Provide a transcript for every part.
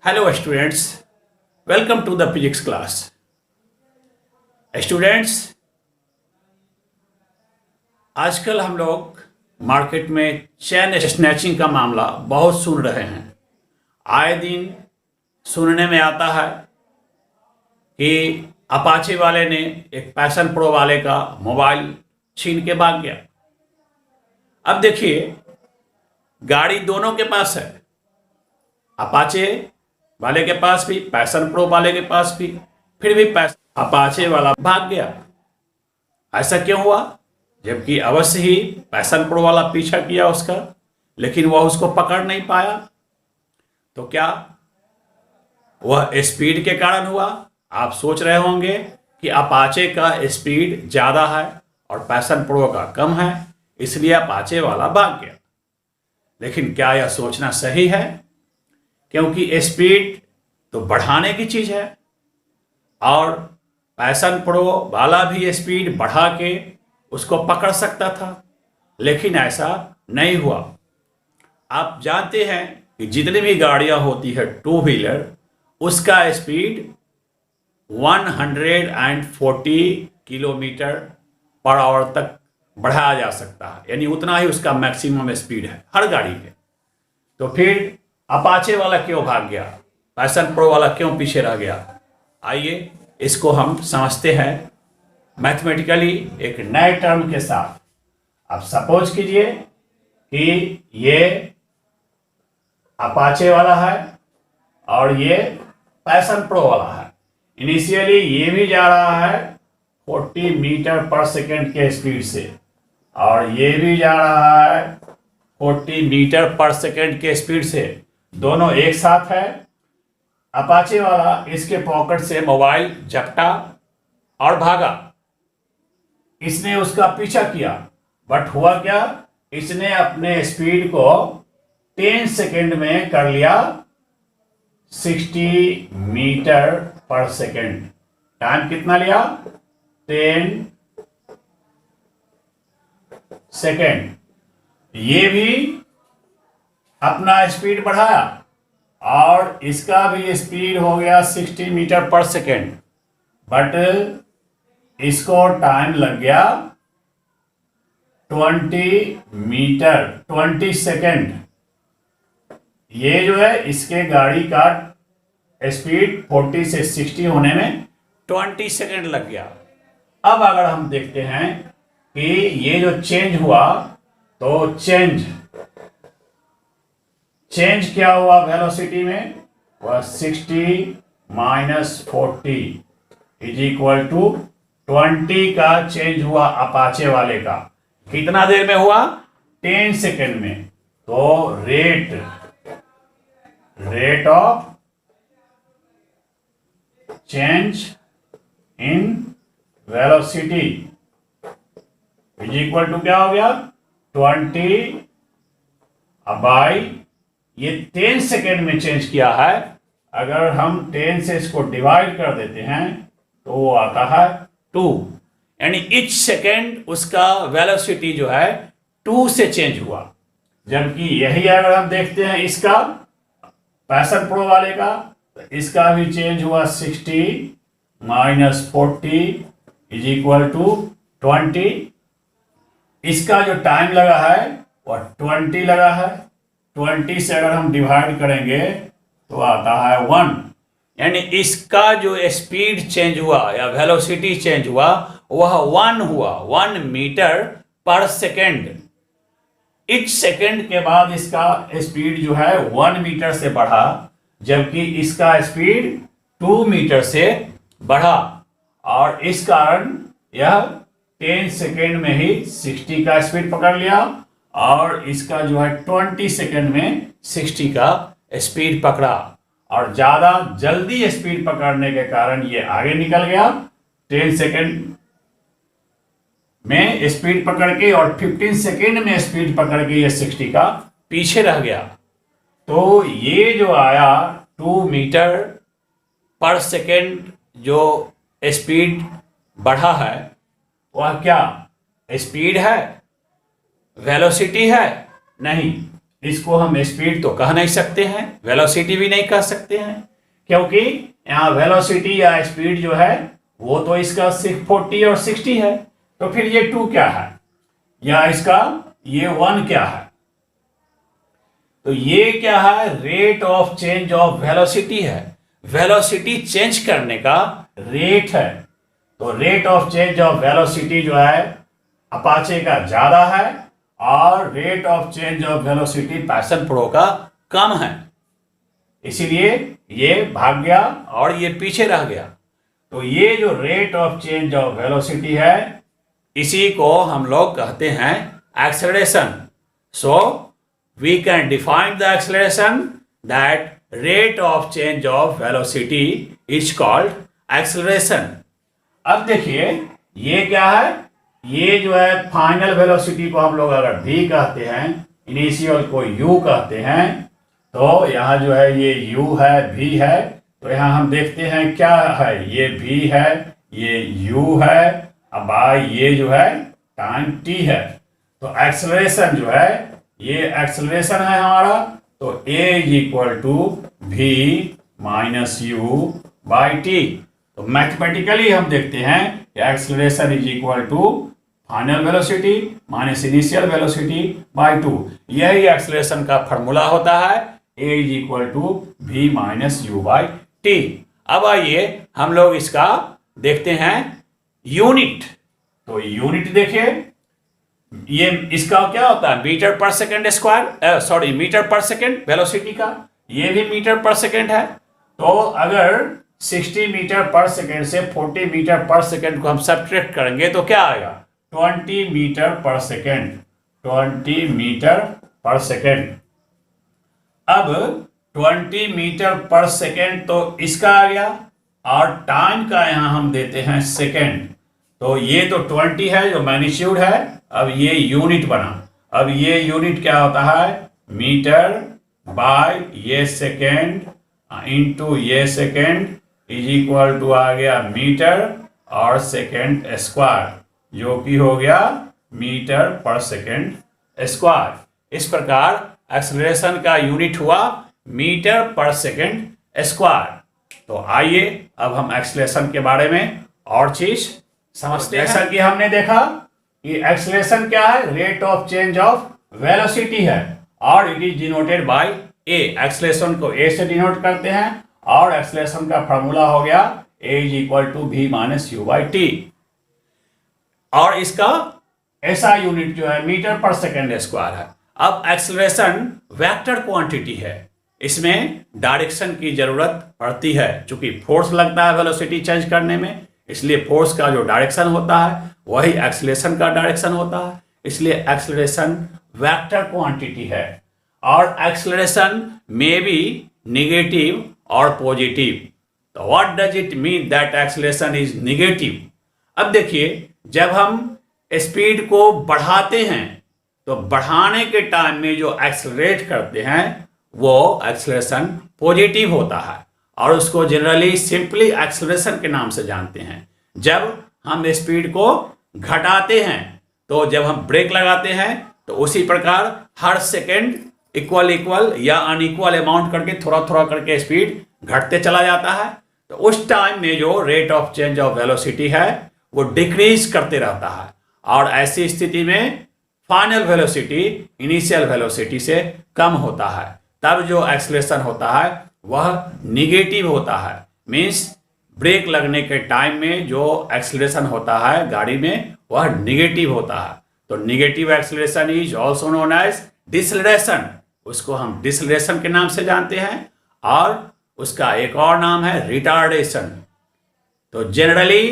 Hello students, welcome to the physics class. Students, आजकल हम लोग मार्केट में चेन स्नैचिंग का मामला बहुत सुन रहे हैं। आए दिन सुनने में आता है कि अपाचे वाले ने एक पैशन प्रो वाले का मोबाइल छीन के भाग गया। अब देखिए, गाड़ी दोनों के पास है, अपाचे वाले के पास भी, पैशन प्रो वाले के पास भी, फिर भी अपाचे वाला भाग गया। ऐसा क्यों हुआ? जबकि अवश्य ही पैशन प्रो वाला पीछा किया उसका, लेकिन वह उसको पकड़ नहीं पाया। तो क्या वह स्पीड के कारण हुआ? आप सोच रहे होंगे कि अपाचे का स्पीड ज़्यादा है और पैशन प्रो का कम है, इसलिए अपाचे वाला भाग गया। लेकिन क्या यह सोचना सही है? क्योंकि स्पीड तो बढ़ाने की चीज़ है और पैशन प्रो वाला भी स्पीड बढ़ा के उसको पकड़ सकता था, लेकिन ऐसा नहीं हुआ। आप जानते हैं कि जितनी भी गाड़ियां होती है टू व्हीलर, उसका स्पीड 140 किलोमीटर पर आवर तक बढ़ाया जा सकता है, यानी उतना ही उसका मैक्सिमम स्पीड है हर गाड़ी के। तो फिर अपाचे वाला क्यों भाग गया? पैशन प्रो वाला क्यों पीछे रह गया? आइए इसको हम समझते हैं मैथमेटिकली एक नए टर्म के साथ। अब सपोज कीजिए कि ये अपाचे वाला है और ये पैशन प्रो वाला है। इनिशियली ये भी जा रहा है 40 मीटर पर सेकेंड के स्पीड से और ये भी जा रहा है 40 मीटर पर सेकेंड के स्पीड से, दोनों एक साथ है। अपाचे वाला इसके पॉकेट से मोबाइल झपटा और भागा। इसने उसका पीछा किया, बट हुआ क्या? इसने अपने स्पीड को 10 सेकेंड में कर लिया 60 मीटर पर सेकेंड। टाइम कितना लिया? 10 सेकेंड। ये भी अपना स्पीड बढ़ाया और इसका भी स्पीड हो गया 60 मीटर पर सेकेंड, बट इसको टाइम लग गया 20 सेकेंड। ये जो है इसके गाड़ी का स्पीड 40 से 60 होने में 20 सेकेंड लग गया। अब अगर हम देखते हैं कि ये जो चेंज हुआ, तो चेंज क्या हुआ वेलोसिटी में? वह 60 माइनस 40 इज इक्वल टू 20 का चेंज हुआ अपाचे वाले का। कितना देर में हुआ? 10 सेकेंड में। तो rate of change in velocity is equal to क्या हो गया? 20 बाई ये 10 सेकेंड में चेंज किया है। अगर हम 10 से इसको डिवाइड कर देते हैं तो वो आता है 2, यानी ईच सेकेंड उसका वेलोसिटी जो है 2 से चेंज हुआ। जबकि यही अगर हम देखते हैं इसका पैशन प्रो वाले का, तो इसका भी चेंज हुआ 60 माइनस 40 इज इक्वल टू 20। इसका जो टाइम लगा है वह 20 लगा है। 20 से अगर हम डिवाइड करेंगे तो आता है 1, यानी इसका जो स्पीड चेंज हुआ या वेलोसिटी चेंज हुआ वह 1 हुआ, 1 मीटर पर सेकेंड। इच सेकेंड के बाद इसका स्पीड जो है 1 मीटर से बढ़ा, जबकि इसका स्पीड 2 मीटर से बढ़ा और इस कारण यह 10 सेकेंड में ही 60 का स्पीड पकड़ लिया और इसका जो है 20 सेकेंड में 60 का स्पीड पकड़ा और ज़्यादा जल्दी स्पीड पकड़ने के कारण ये आगे निकल गया 10 सेकेंड में स्पीड पकड़ के, और 15 सेकेंड में स्पीड पकड़ के ये 60 का पीछे रह गया। तो ये जो आया 2 मीटर पर सेकेंड जो स्पीड बढ़ा है, वह क्या स्पीड है? वेलोसिटी है? नहीं, इसको हम स्पीड तो कह नहीं सकते हैं, वेलोसिटी भी नहीं कह सकते हैं, क्योंकि यहाँ वेलोसिटी या स्पीड जो है वो तो इसका 40 और 60 है। तो फिर ये 2 क्या है, या इसका ये 1 क्या है? तो ये क्या है, rate of change of velocity है। वेलोसिटी चेंज करने का रेट है। तो rate of change of velocity जो है अपाचे का ज्यादा है और rate of change of velocity passion pro का कम है, इसीलिए ये भाग गया और ये पीछे रह गया। तो ये जो rate of change of velocity है इसी को हम लोग कहते हैं acceleration. So we can define the acceleration that rate of change of velocity is called acceleration। अब देखिए ये क्या है, ये जो है फाइनल वेलोसिटी को हम लोग अगर v कहते हैं, इनिशियल को u कहते हैं, तो यहाँ जो है ये u है, v है, तो यहाँ हम देखते हैं क्या है, ये v है, ये u है, अब ये जो है टाइम t है। तो एक्सेलरेशन जो है ये एक्सेलरेशन है हमारा, तो a is equal to v minus u by t. तो मैथमेटिकली हम देखते हैं कि acceleration is equal to final velocity minus initial velocity by 2। यही एक्सेलरेशन का फॉर्मूला होता है, a is equal to v minus u by t. अब आइए हम लोग इसका देखते हैं यूनिट। तो यूनिट देखिए, ये इसका क्या होता है, मीटर पर सेकेंड स्क्वायर, सॉरी मीटर पर सेकेंड वेलोसिटी का, ये भी मीटर पर सेकेंड है। तो अगर 60 मीटर पर सेकेंड से 40 मीटर पर सेकेंड को हम सब्ट्रैक्ट करेंगे तो क्या आएगा, 20 मीटर पर सेकेंड, 20 मीटर पर सेकेंड। अब 20 मीटर पर सेकेंड तो इसका आ गया, और टाइम का यहां हम देते हैं सेकेंड। तो ये तो 20 है जो मैग्नीट्यूड है, अब ये यूनिट बना। अब ये यूनिट क्या होता है, मीटर बाय ये सेकेंड इंटू ये सेकेंड इज इक्वल टू आ गया मीटर और सेकेंड स्क्वायर, जो कि हो गया मीटर पर सेकेंड स्क्वायर। इस प्रकार एक्सेलरेशन का यूनिट हुआ मीटर पर सेकेंड स्क्वायर। तो आइए अब हम एक्सेलरेशन के बारे में और चीज समझते हैं। जैसा कि हमने देखा कि एक्सेलरेशन क्या है, rate of change of velocity है, और it is denoted by A. Acceleration को ए से डिनोट करते हैं, और एक्सेलरेशन का फॉर्मूला हो गया a is equal to v minus u by t. और इसका ऐसा यूनिट जो है मीटर पर सेकेंड स्क्वायर है। अब एक्सेलरेशन वेक्टर क्वांटिटी है, इसमें डायरेक्शन की जरूरत पड़ती है, चूंकि फोर्स लगता है वेलोसिटी चेंज करने में, इसलिए फोर्स का जो डायरेक्शन होता है वही एक्सेलरेशन का डायरेक्शन होता है, इसलिए एक्सेलरेशन वेक्टर क्वांटिटी है। और एक्सेलरेशन में भी नेगेटिव और पॉजिटिव। तो what does it mean that acceleration is negative? अब देखिए, जब हम स्पीड को बढ़ाते हैं तो बढ़ाने के टाइम में जो एक्सेलरेट करते हैं वो एक्सेलरेशन पॉजिटिव होता है, और उसको जनरली सिंपली एक्सेलरेशन के नाम से जानते हैं। जब हम स्पीड को घटाते हैं, तो जब हम ब्रेक लगाते हैं तो उसी प्रकार हर सेकेंड इक्वल या अनइक्वल अमाउंट करके थोड़ा थोड़ा करके स्पीड घटते चला जाता है। तो उस टाइम में जो rate of change of velocity है वो डिक्रीज करते रहता है, और ऐसी स्थिति में फाइनल वेलोसिटी इनिशियल वेलोसिटी से कम होता है। तब जो एक्सेलरेशन होता है वह निगेटिव होता है। मीन्स ब्रेक लगने के टाइम में जो एक्सेलरेशन होता है गाड़ी में वह निगेटिव होता है। तो negative acceleration is also known as deceleration. उसको हम डिसलेरेशन के नाम से जानते हैं, और उसका एक और नाम है रिटार्डेशन। तो जनरली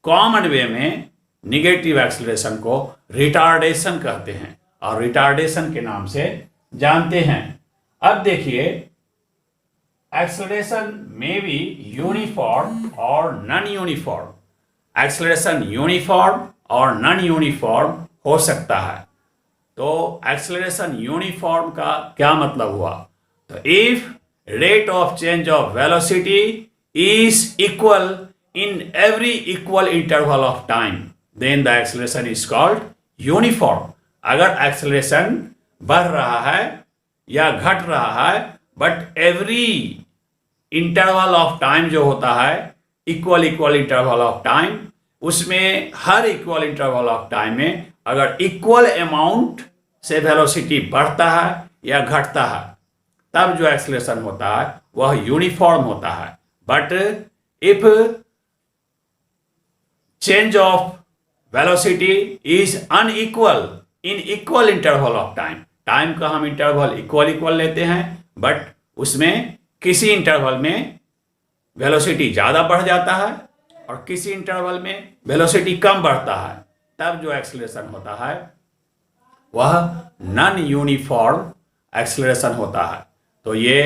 कॉमन वे में निगेटिव एक्सेलरेशन को रिटार्डेशन कहते हैं, और रिटार्डेशन के नाम से जानते हैं। अब देखिए, एक्सेलरेशन में भी यूनिफॉर्म और नॉन यूनिफॉर्म। एक्सेलरेशन यूनिफॉर्म और नॉन यूनिफॉर्म हो सकता है। तो एक्सेलरेशन यूनिफॉर्म का क्या मतलब हुआ? तो if rate of change of velocity is equal in every equal interval of time, then the acceleration is called uniform। अगर acceleration बढ़ रहा है या घट रहा है, but every interval of time जो होता है, इक्वल इंटरवल ऑफ टाइम, उसमें हर इक्वल इंटरवल ऑफ टाइम में अगर इक्वल अमाउंट से वेलोसिटी बढ़ता है या घटता है, तब जो एक्सेलरेशन होता है वह यूनिफॉर्म होता है। But if change of velocity is unequal in equal interval of time, time का हम इंटरवल इक्वल लेते हैं, बट उसमें किसी इंटरवल में वेलोसिटी ज़्यादा बढ़ जाता है और किसी इंटरवल में वेलोसिटी कम बढ़ता है, तब जो एक्सेलरेशन होता है वह नॉन यूनिफॉर्म एक्सेलरेशन होता है। तो ये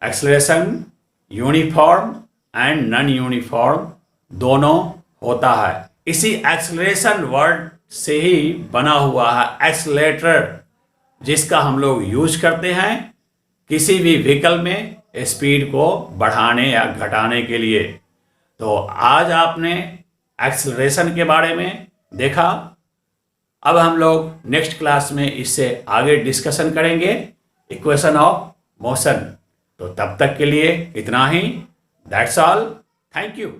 acceleration uniform and non uniform दोनों होता है। इसी एक्सेलरेशन वर्ड से ही बना हुआ है एक्सेलेरेटर, जिसका हम लोग यूज करते हैं किसी भी व्हीकल में स्पीड को बढ़ाने या घटाने के लिए। तो आज आपने एक्सेलरेशन के बारे में देखा। अब हम लोग नेक्स्ट क्लास में इससे आगे डिस्कशन करेंगे इक्वेशन ऑफ मोशन। तो तब तक के लिए इतना ही। That's all. Thank you.